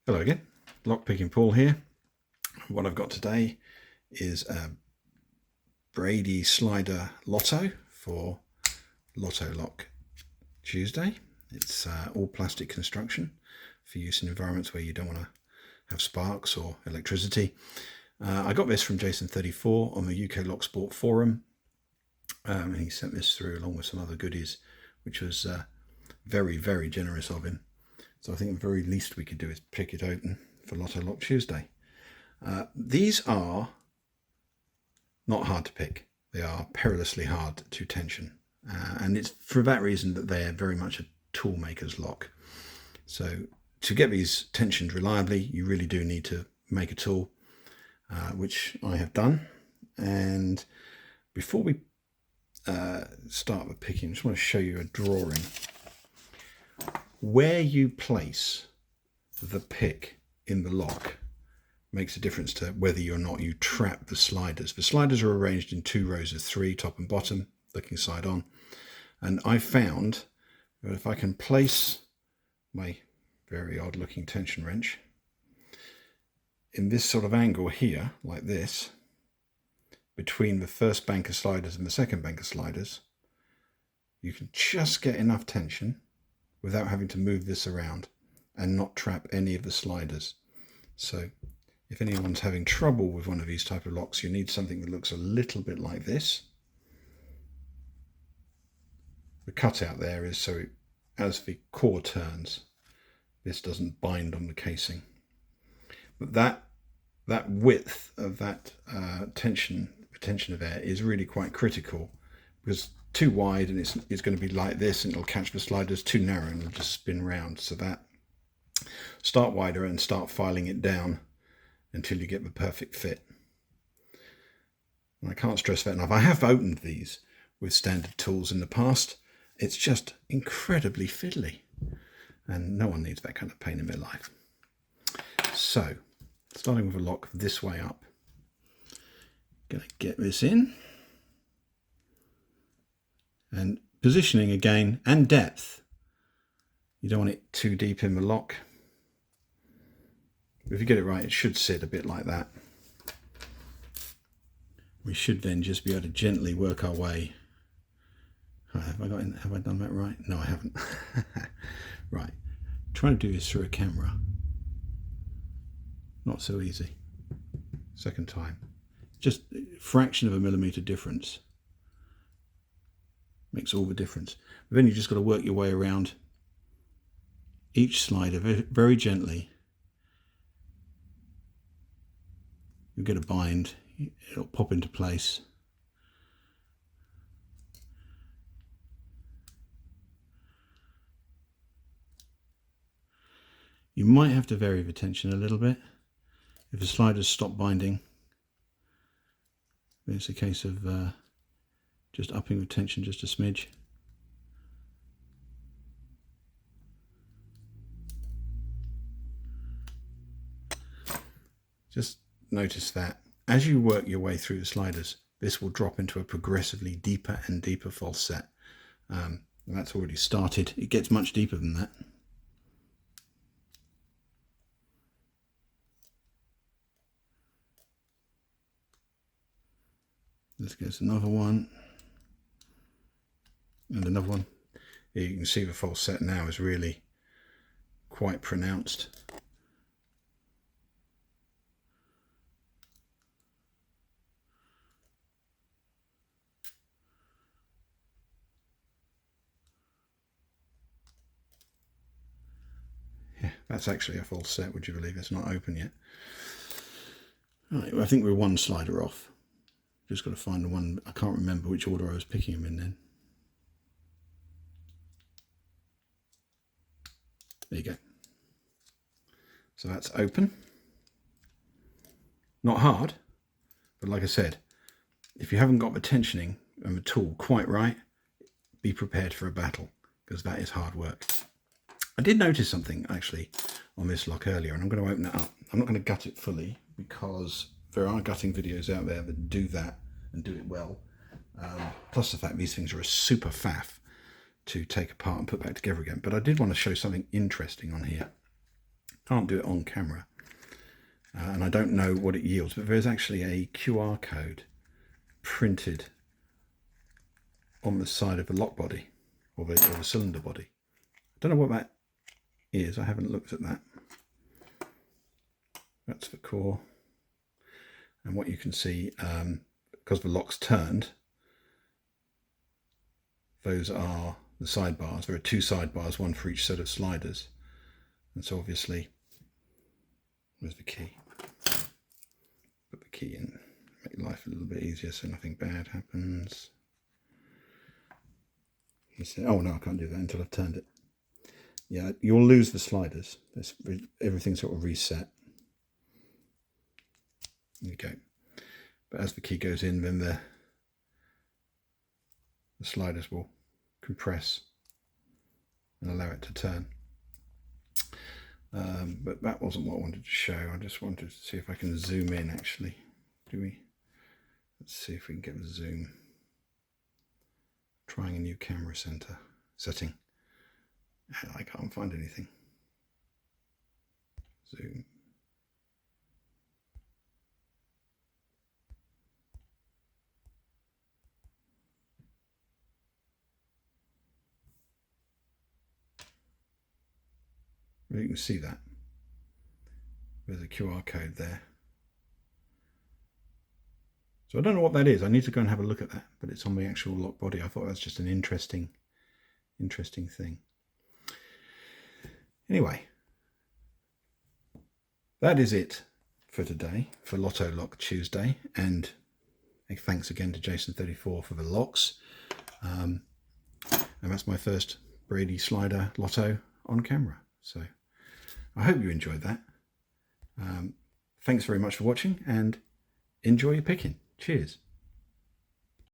Hello again, Lockpicking Paul here. What I've got today is a Brady slider Loto for Loto Lock Tuesday. It's all plastic construction for use in environments where you don't want to have sparks or electricity. I got this from Jason34 on the UK Locksport forum. And he sent this through along with some other goodies, which was very, very generous of him. So I think the very least we could do is pick it open for Loto Lock Tuesday. These are not hard to pick. They are perilously hard to tension. And it's for that reason that they are very much a tool maker's lock. So to get these tensioned reliably, you really do need to make a tool, which I have done. And before we start with picking, I just want to show you a drawing. Where you place the pick in the lock makes a difference to whether or not you trap the sliders. The sliders are arranged in 2 rows of 3, top and bottom, looking side on. And I found that if I can place my very odd looking tension wrench in this sort of angle here, like this, between the first bank of sliders and the second bank of sliders, you can just get enough tension without having to move this around and not trap any of the sliders. So if anyone's having trouble with one of these type of locks, you need something that looks a little bit like this. The cutout there is so as the core turns, this doesn't bind on the casing. But that width of that tension of air is really quite critical, because too wide and it's going to be like this and it'll catch the sliders, too narrow and it'll just spin round. So that start wider and start filing it down until you get the perfect fit. And I can't stress that enough. I have opened these with standard tools in the past. It's just incredibly fiddly and no one needs that kind of pain in their life. So starting with a lock this way up, gonna get this in. And positioning again, and depth. You don't want it too deep in the lock. If you get it right, it should sit a bit like that. We should then just be able to gently work our way. Have I done that right? No, I haven't. Right. Trying to do this through a camera. Not so easy. Second time. Just a fraction of a millimetre difference makes all the difference. But then you just got to work your way around each slider very gently. You'll get a bind, it'll pop into place. You might have to vary the tension a little bit. If the sliders stop binding, it's a case of just upping the tension just a smidge. Just notice that as you work your way through the sliders, this will drop into a progressively deeper and deeper falset. That's already started. It gets much deeper than that. Let's get another one. And another one. Here you can see the falset now is really quite pronounced. Yeah, that's actually a falset, would you believe? It's not open yet. Right, well, I think we're one slider off. Just got to find the one. I can't remember which order I was picking them in then. There you go. So that's open. Not hard, but like I said, if you haven't got the tensioning and the tool quite right, be prepared for a battle, because that is hard work. I did notice something actually on this lock earlier, and I'm going to open it up. I'm not going to gut it fully because there are gutting videos out there that do that and do it well. Plus the fact these things are a super faff to take apart and put back together again. But I did want to show something interesting on here. can't do it on camera, and I don't know what it yields, but there's actually a QR code printed on the side of the lock body or the cylinder body. I don't know what that is. I haven't looked at that. That's the core, and what you can see, because the lock's turned, those are the sidebars. There are two sidebars, one for each set of sliders, and so obviously there's the key. Put the key in, make life a little bit easier so nothing bad happens. You say, oh no, I can't do that until I've turned it. Yeah, you'll lose the sliders. Everything sort of reset. There you go. But as the key goes in, then the sliders will compress and allow it to turn. But that wasn't what I wanted to show. I just wanted to see if I can zoom in actually. Let's see if we can get the zoom. Trying a new camera setting. I can't find anything. Zoom. Well, you can see that. There's a QR code there. So I don't know what that is. I need to go and have a look at that, but it's on the actual lock body. I thought that's just an interesting thing. Anyway, that is it for today, for Loto Lock Tuesday. And thanks again to Jason34 for the locks. And that's my first Brady slider Lotto on camera. So I hope you enjoyed that. Thanks very much for watching, and enjoy your picking. Cheers.